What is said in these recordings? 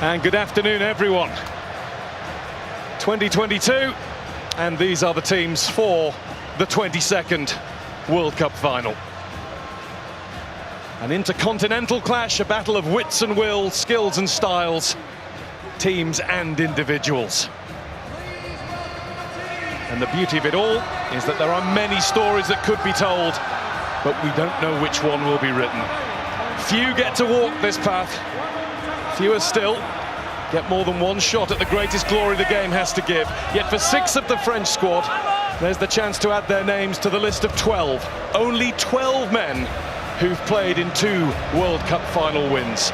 And good afternoon, everyone. 2022, and these are the teams for the 22nd World Cup final. An intercontinental clash, a battle of wits and wills, skills and styles, teams and individuals. And the beauty of it all is that there are many stories that could be told, but we don't know which one will be written. Few get to walk this path. Fewer still get more than one shot at the greatest glory the game has to give. Yet for 6 of the French squad, there's the chance to add their names to the list of 12. Only 12 men who've played in 2 World Cup final wins.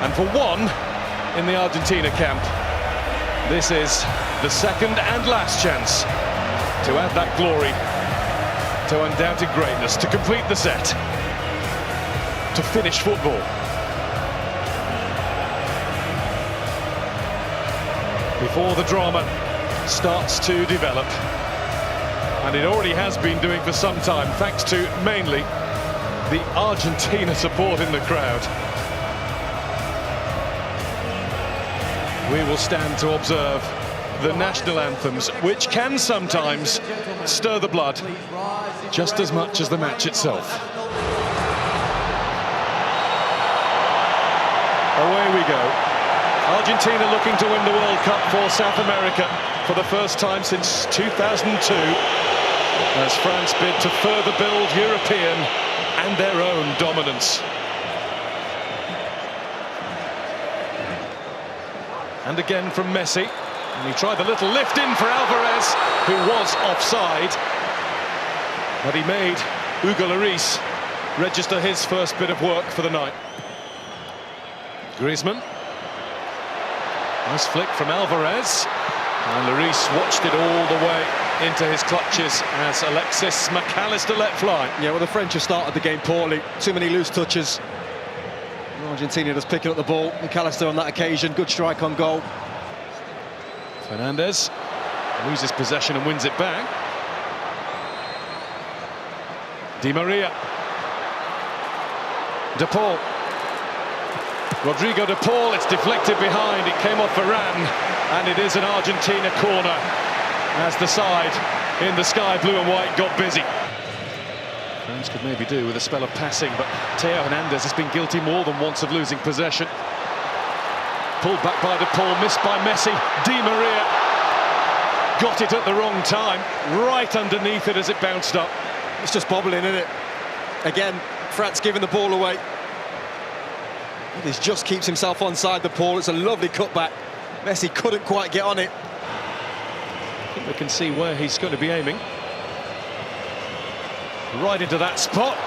And for one in the Argentina camp, this is the second and last chance to add that glory to undoubted greatness, to complete the set, to finish football. Before the drama starts to develop, and it already has been doing for some time, thanks to mainly the Argentina support in the crowd. We will stand to observe the national anthems, which can sometimes stir the blood just as much as the match itself. Away we go. Argentina looking to win the World Cup for South America for the first time since 2002, as France bid to further build European and their own dominance. And again from Messi, and he tried the little lift in for Alvarez, who was offside, but he made Hugo Lloris register his first bit of work for the night. Griezmann. Nice flick from Alvarez, and Lloris watched it all the way into his clutches as Alexis McAllister let fly. Yeah, well, the French have started the game poorly. Too many loose touches. Argentina just picking up the ball. McAllister on that occasion, good strike on goal. Fernandez loses possession and wins it back. Di Maria. De Paul. Rodrigo de Paul, it's deflected behind, it came off Varane, and it is an Argentina corner as the side in the sky blue and white got busy. France could maybe do with a spell of passing, but Theo Hernandez has been guilty more than once of losing possession. Pulled back by de Paul, missed by Messi. Di Maria got it at the wrong time, right underneath it as it bounced up. It's just bobbling, isn't it? Again, France giving the ball away. He just keeps himself onside the ball. It's a lovely cutback. Messi couldn't quite get on it. I think we can see where he's going to be aiming. Right into that spot.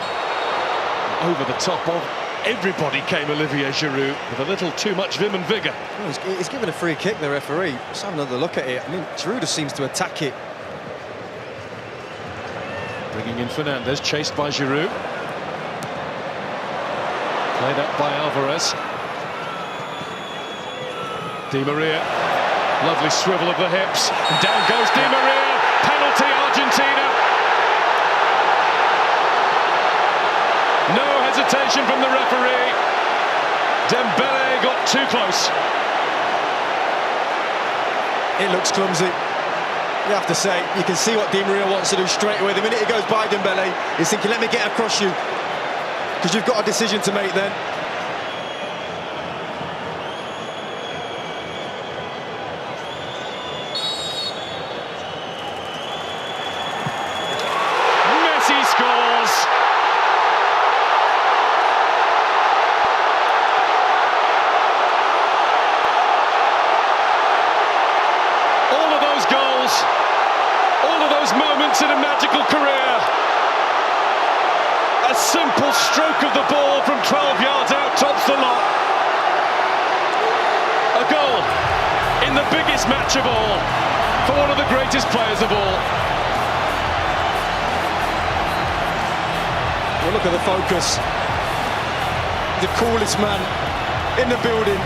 Over the top of everybody came Olivier Giroud with a little too much vim and vigour. Oh, he's given a free kick, the referee. Let's have another look at it. I mean, Giroud just seems to attack it. Bringing in Fernandez, chased by Giroud. Played up by Alvarez. Di Maria, lovely swivel of the hips. And down goes Di Maria. Penalty, Argentina. No hesitation from the referee. Dembele got too close. It looks clumsy. You have to say, you can see what Di Maria wants to do straight away. The minute he goes by Dembele, he's thinking, let me get across you. Because you've got a decision to make then. Messi scores! All of those goals, all of those moments in a magical career. A simple stroke of the ball from 12 yards out tops the lot. A goal in the biggest match of all for one of the greatest players of all. Well, look at the focus. The coolest man in the building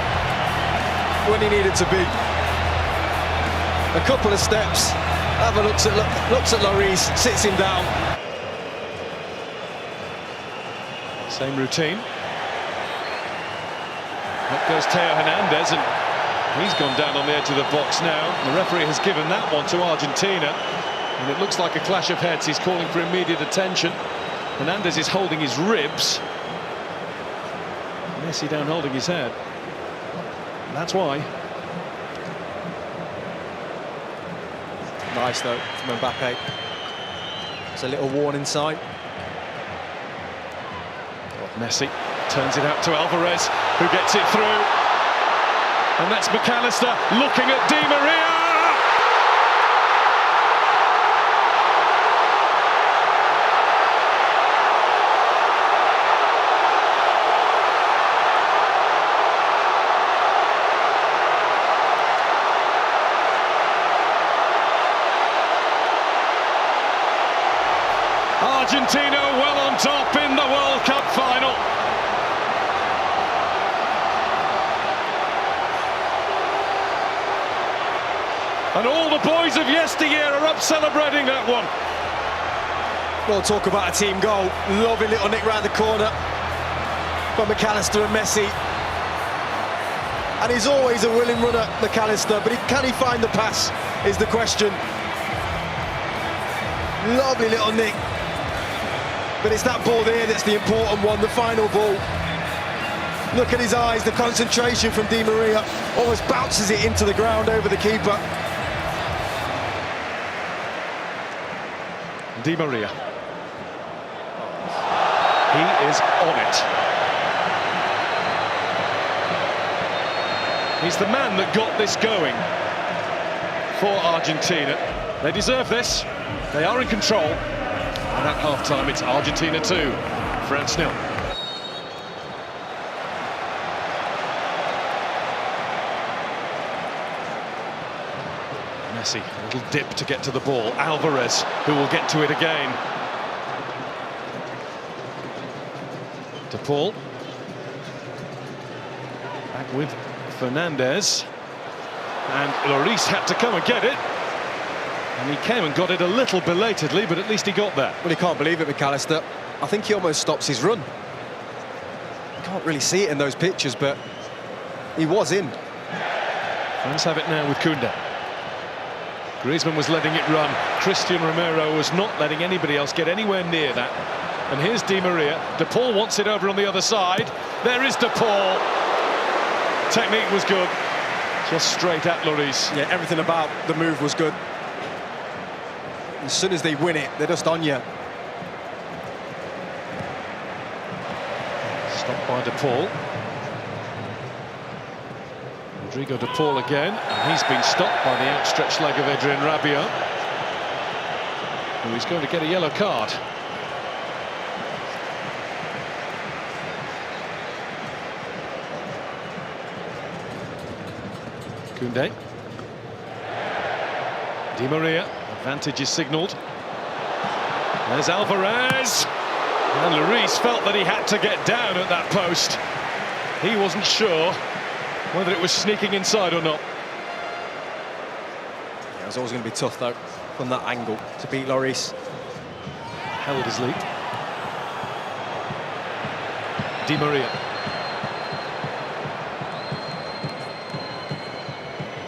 when he needed to be. A couple of steps, have a looks at Lloris, sits him down. Same routine. Up goes Theo Hernandez, and He's gone down on the edge of the box now. The referee has given that one to Argentina, and it looks like a clash of heads. He's calling for immediate attention. Hernandez is holding his ribs. Messi down holding his head. That's why. Nice though from Mbappe. It's a little warning sign. Messi turns it out to Alvarez, who gets it through. And that's McAllister looking at Di Maria. Argentina well on top in the World Cup final. And all the boys of yesteryear are up celebrating that one. Well, talk about a team goal. Lovely little nick round the corner from McAllister and Messi. And he's always a willing runner, McAllister, but can he find the pass is the question. Lovely little nick. But it's that ball there that's the important one, the final ball. Look at his eyes, the concentration from Di Maria. Almost bounces it into the ground over the keeper. Di Maria. He is on it. He's the man that got this going for Argentina. They deserve this. They are in control. And at half-time, it's Argentina 2, France 0. Messi, a little dip to get to the ball. Alvarez, who will get to it again. De Paul. Back with Fernandez. And Lloris had to come and get it. And he came and got it a little belatedly, but at least he got there. Well, he can't believe it, McAllister. I think he almost stops his run. Can't really see it in those pictures, but he was in. France have it now with Koundé. Griezmann was letting it run. Christian Romero was not letting anybody else get anywhere near that. And here's Di Maria. De Paul wants it over on the other side. There is De Paul. Technique was good. Just straight at Lloris. Yeah, everything about the move was good. As soon as they win it, they're just on you. Stopped by De Paul. Rodrigo De Paul again, and he's been stopped by the outstretched leg of Adrien Rabiot. He's going to get a yellow card. Koundé. Di Maria. Advantage is signalled. There's Alvarez. And Lloris felt that he had to get down at that post. He wasn't sure whether it was sneaking inside or not. Yeah, it was always going to be tough, though, from that angle, to beat Lloris. Held his lead. Di Maria.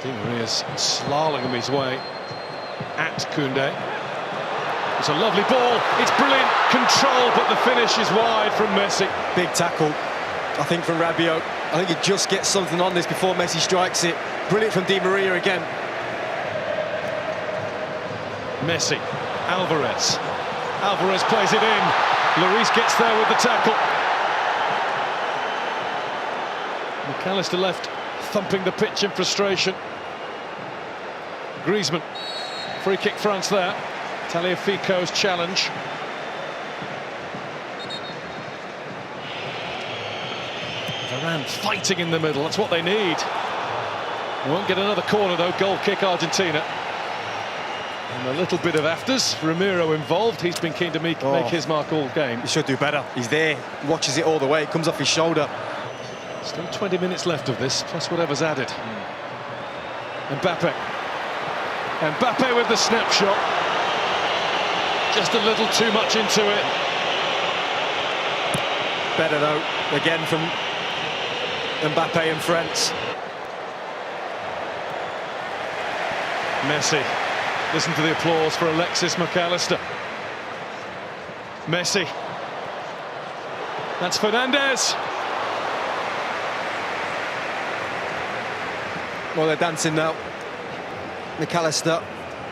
Di Maria's slaloming his way at Koundé. It's a lovely ball, it's brilliant control, but the finish is wide from Messi. Big tackle, I think, from Rabiot. I think he just gets something on this before Messi strikes it. Brilliant from Di Maria again. Messi, Alvarez. Alvarez plays it in. Lloris gets there with the tackle. McAllister left thumping the pitch in frustration. Griezmann. Free kick France there. Tagliafico's challenge. Varane fighting in the middle, that's what they need. They won't get another corner though, goal kick Argentina. And a little bit of afters, Romero involved, he's been keen to make his mark all game. He should do better, he's there, watches it all the way, it comes off his shoulder. Still 20 minutes left of this, plus whatever's added. Mbappe. Mbappe with the snapshot. Just a little too much into it. Better though, again from Mbappe and France. Messi. Listen to the applause for Alexis McAllister. Messi. That's Fernandez. Well, they're dancing now. McAllister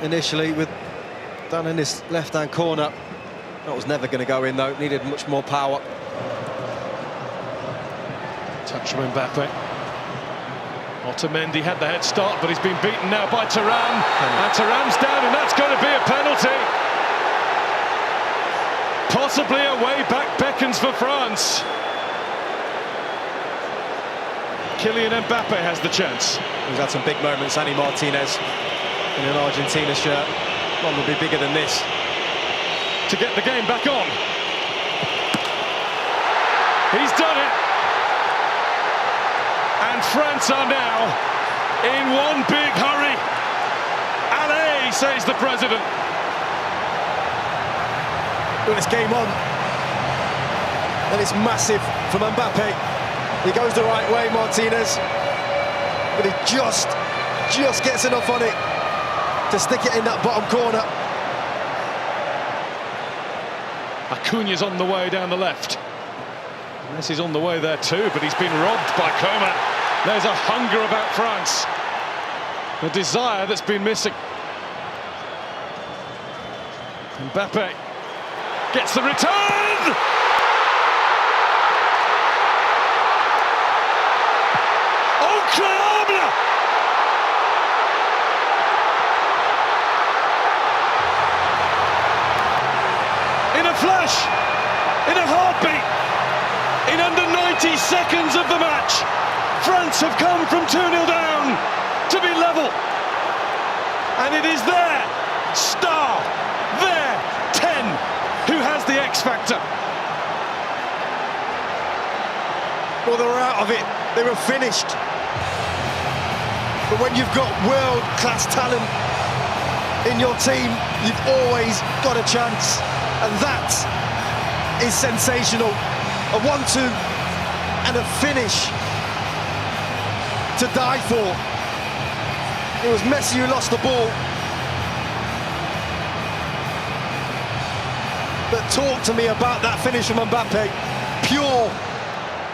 initially down in this left-hand corner. That was never going to go in though. Needed much more power. Touch from Mbappe. Otamendi had the head start, but he's been beaten now by Thuram. And Thuram's down, and that's going to be a penalty. Possibly a way back beckons for France. Kylian Mbappe has the chance. He's had some big moments, Annie Martinez, in an Argentina shirt. One will be bigger than this. To get the game back on. He's done it. And France are now in one big hurry. Allez, says the president. Well, it's game on. And it's massive from Mbappe. He goes the right way, Martinez. But he just gets enough on it to stick it in that bottom corner. Acuña's on the way down the left. Messi's on the way there too, but he's been robbed by Coman. There's a hunger about France. A desire that's been missing. Mbappe gets the return! Incroyable! In a flash, in a heartbeat, in under 90 seconds of the match, France have come from 2-0 down to be level. And it is their star, their 10, who has the X factor. Well, they were out of it. They were finished. But when you've got world-class talent in your team, you've always got a chance. And that is sensational. A 1-2 and a finish to die for. It was Messi who lost the ball. But talk to me about that finish from Mbappe. Pure,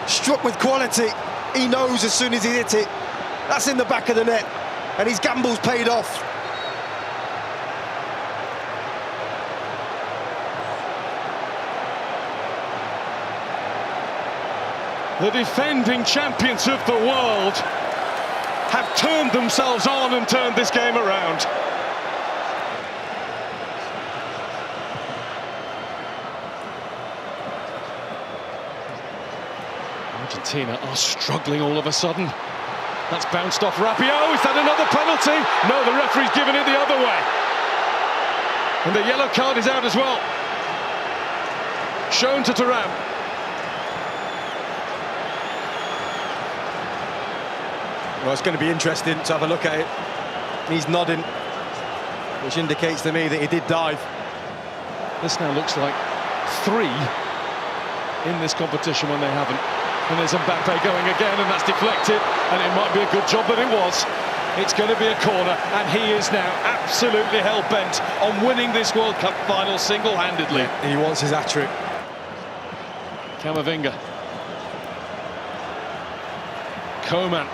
struck with quality. He knows as soon as he hit it, that's in the back of the net. And his gamble's paid off. The defending champions of the world have turned themselves on and turned this game around. Argentina are struggling all of a sudden. That's bounced off Rabiot. Is that another penalty? No, the referee's given it the other way. And the yellow card is out as well. Shown to Thuram. Well, it's going to be interesting to have a look at it. He's nodding, which indicates to me that he did dive. This now looks like 3 in this competition when they haven't. And there's Mbappe going again, and that's deflected, and it might be a good job that it was. It's going to be a corner, and he is now absolutely hell-bent on winning this World Cup final single-handedly. He wants his hat-trick. Camavinga. Coman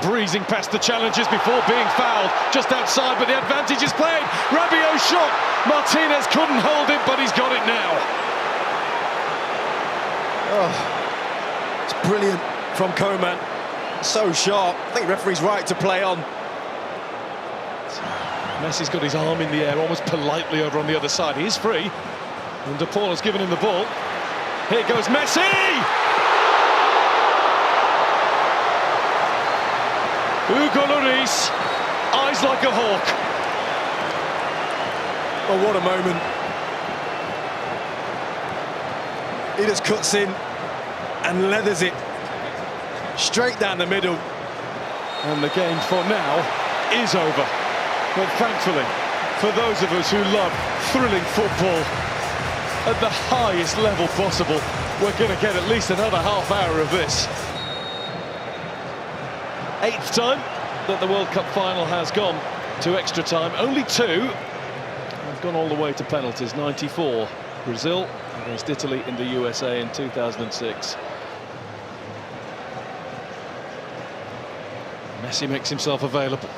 breezing past the challenges before being fouled just outside, but the advantage is played. Rabiot shot. Martinez couldn't hold it, but he's got it now. Oh. It's brilliant from Coman, so sharp. I think the referee's right to play on. Messi's got his arm in the air, almost politely over on the other side. He is free, and De Paul has given him the ball. Here goes Messi! Hugo Lloris, eyes like a hawk. Oh, what a moment. He just cuts in and leathers it straight down the middle. And the game for now is over. But thankfully, for those of us who love thrilling football at the highest level possible, we're going to get at least another half hour of this. 8th time that the World Cup final has gone to extra time. Only two have gone all the way to penalties. 94. Brazil against Italy in the USA in 2006. Messi makes himself available.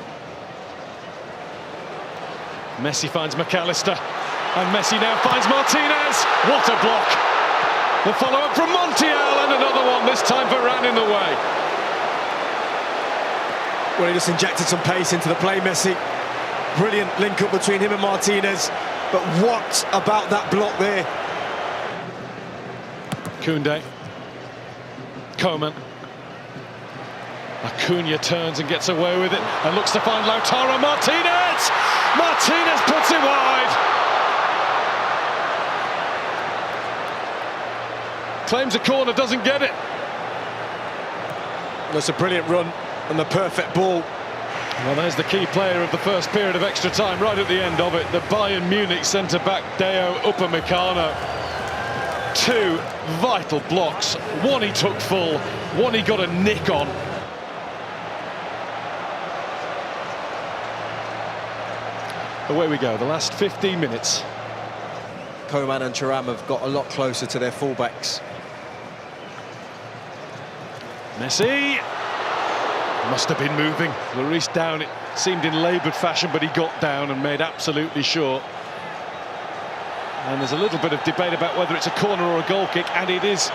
Messi finds McAllister, and Messi now finds Martinez. What a block! The follow-up from Montiel, and another one, this time Varane in the way. Well, he just injected some pace into the play, Messi. Brilliant link-up between him and Martinez. But what about that block there? Koundé. Coman. Acuna turns and gets away with it and looks to find Lautaro Martinez! Martinez puts it wide! Claims a corner, doesn't get it. That's a brilliant run and the perfect ball. Well, there's the key player of the first period of extra time, right at the end of it. The Bayern Munich centre-back, Deo Upamecano. Two vital blocks. One he took full, one he got a nick on. Away we go, the last 15 minutes. Coman and Thuram have got a lot closer to their fullbacks. Messi must have been moving. Lloris down, it seemed in laboured fashion, but he got down and made absolutely sure. And there's a little bit of debate about whether it's a corner or a goal kick, and it is.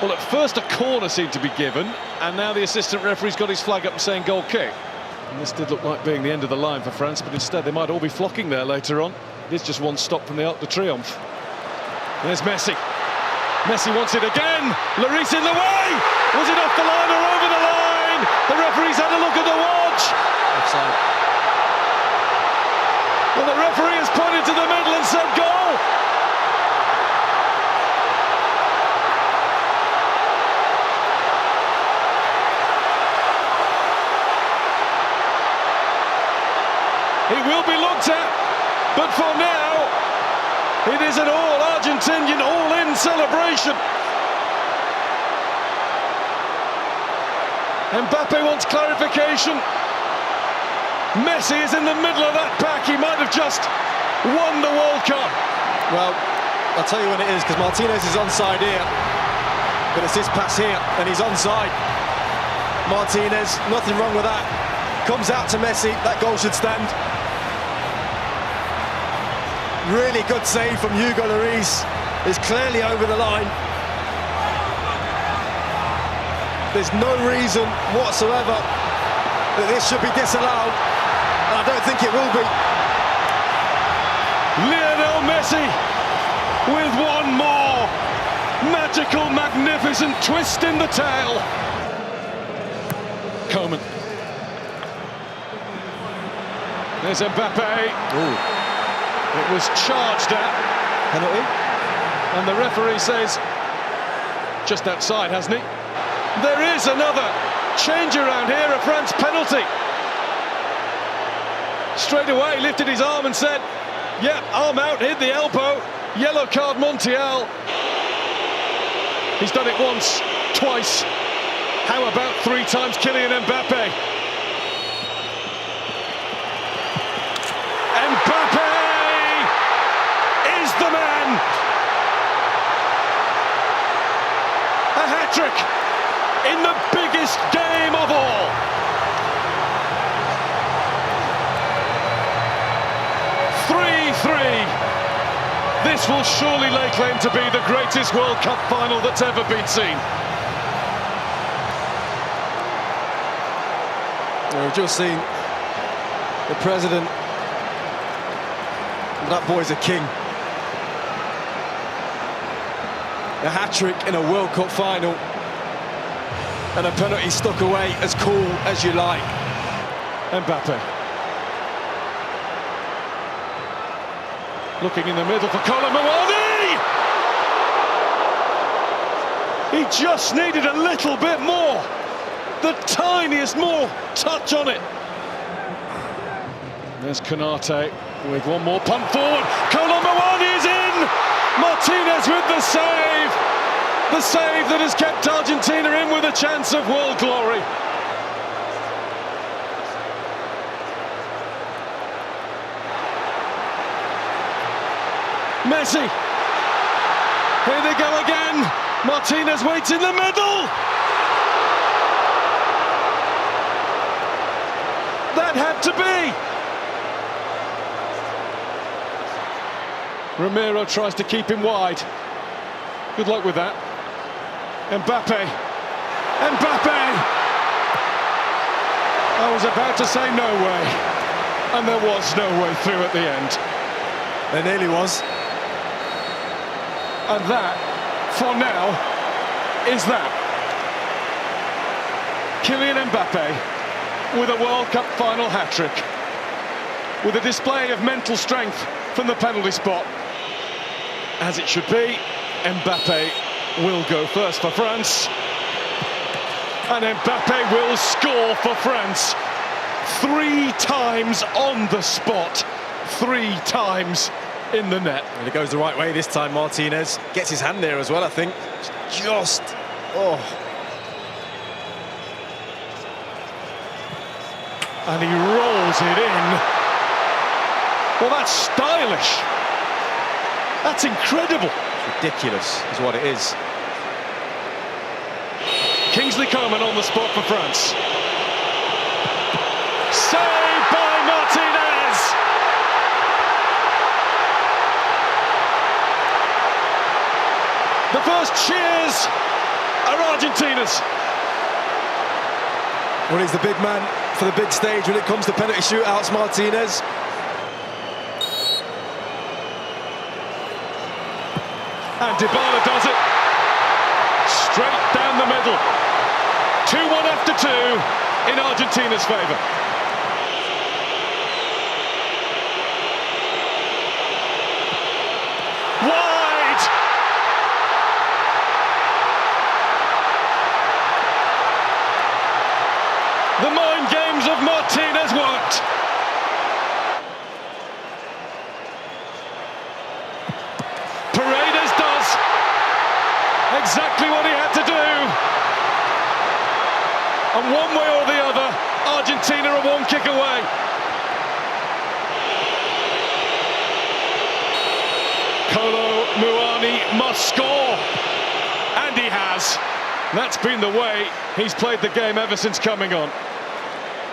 Well, at first a corner seemed to be given, and now the assistant referee's got his flag up and saying goal kick. And this did look like being the end of the line for France, but instead they might all be flocking there later on. It is just one stop from the Arc de Triomphe. There's Messi. Messi wants it again. Lloris in the way. Was it off the line or over the line? The referee's had a look at the watch. Offside. Well, the referee has pointed to the middle and said goal. It will be looked at, but for now, it is an all-Argentinian, all-in celebration. Mbappe wants clarification. Messi is in the middle of that pack. He might have just won the World Cup. Well, I'll tell you when it is, because Martinez is onside here. But it's this pass here, and he's onside. Martinez, nothing wrong with that. Comes out to Messi, that goal should stand. Really good save from Hugo Lloris. Is clearly over the line. There's no reason whatsoever that this should be disallowed, and I don't think it will be. Lionel Messi with one more magical, magnificent twist in the tail. Coman. There's Mbappe. Ooh. It was charged at. Penalty? And the referee says just outside, hasn't he? There is another change around here, a France penalty. Straight away lifted his arm and said, yep, arm out, hit the elbow, yellow card Montiel. He's done it once, twice. How about 3 times Kylian Mbappe? Mbappe is the man. A hat-trick in the biggest game of all. This will surely lay claim to be the greatest World Cup final that's ever been seen. We've just seen the president. That boy's a king. A hat-trick in a World Cup final. And a penalty stuck away as cool as you like. Mbappe. Looking in the middle for Colomboani! He just needed a little bit more. The tiniest more touch on it. There's Konate with one more punt forward. Colomboani is in! Martinez with the save! The save that has kept Argentina in with a chance of world glory. Messi. Here they go again. Martinez waits in the middle. That had to be. Ramiro tries to keep him wide. Good luck with that. Mbappe. I was about to say no way, and there was no way through at the end. There nearly was. And that, for now, is that. Kylian Mbappe with a World Cup final hat-trick, with a display of mental strength from the penalty spot. As it should be, Mbappe will go first for France. And Mbappe will score for France. 3 times on the spot, 3 times in the net. And it goes the right way this time. Martinez gets his hand there as well, I think. Just, oh. And he rolls it in. Well, that's stylish. That's incredible. It's ridiculous, is what it is. Kingsley Coman on the spot for France. Saved by Martinez! The first cheers are Argentina's. Well, he's the big man for the big stage when it comes to penalty shootouts, Martinez. And Dybala does it. Straight down the middle. 2-1 after 2 in Argentina's favour. Wide! The mind games of Martinez worked. Paredes does exactly what he had to do. And one way or the other, Argentina are 1 kick away. Kolo Muani must score. And he has. That's been the way he's played the game ever since coming on.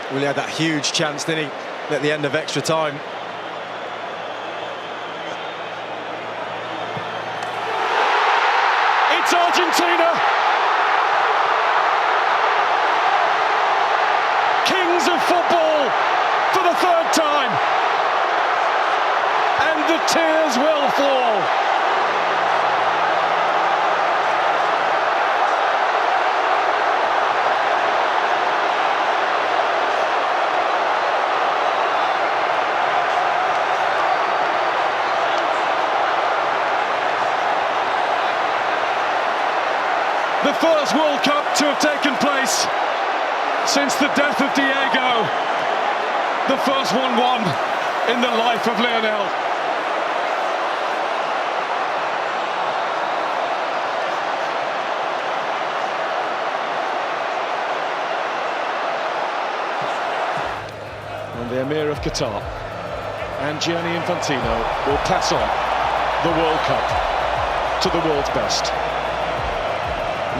Well, he had that huge chance, didn't he, at the end of extra time. It's Argentina! Kings of football for the 3rd time! And the tears will fall. The first World Cup to have taken place since the death of Diego. The first 1-1 in the life of Lionel. And the Emir of Qatar and Gianni Infantino will pass on the World Cup to the world's best.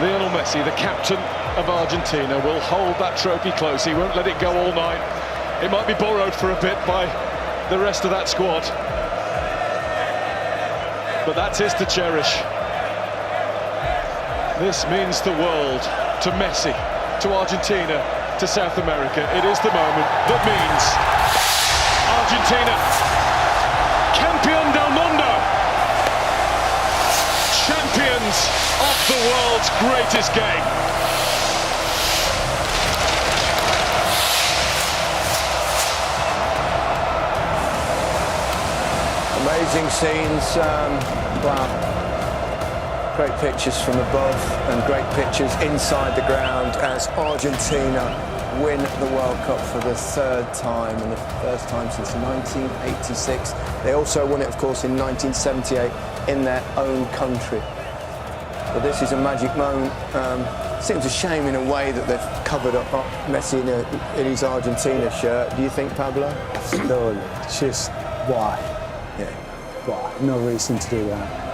Lionel Messi, the captain of Argentina, will hold that trophy close. He won't let it go all night. It might be borrowed for a bit by the rest of that squad. But that's his to cherish. This means the world to Messi, to Argentina, to South America. It is the moment that means Argentina, campeón del mundo, champions of the world's greatest game. Amazing scenes, wow. Great pictures from above and great pictures inside the ground as Argentina win the World Cup for the 3rd time and the first time since 1986. They also won it, of course, in 1978 in their own country. But this is a magic moment. Seems a shame in a way that they've covered up Messi in his Argentina shirt. Do you think, Pablo? No, just why? Yeah. but no reason to do that.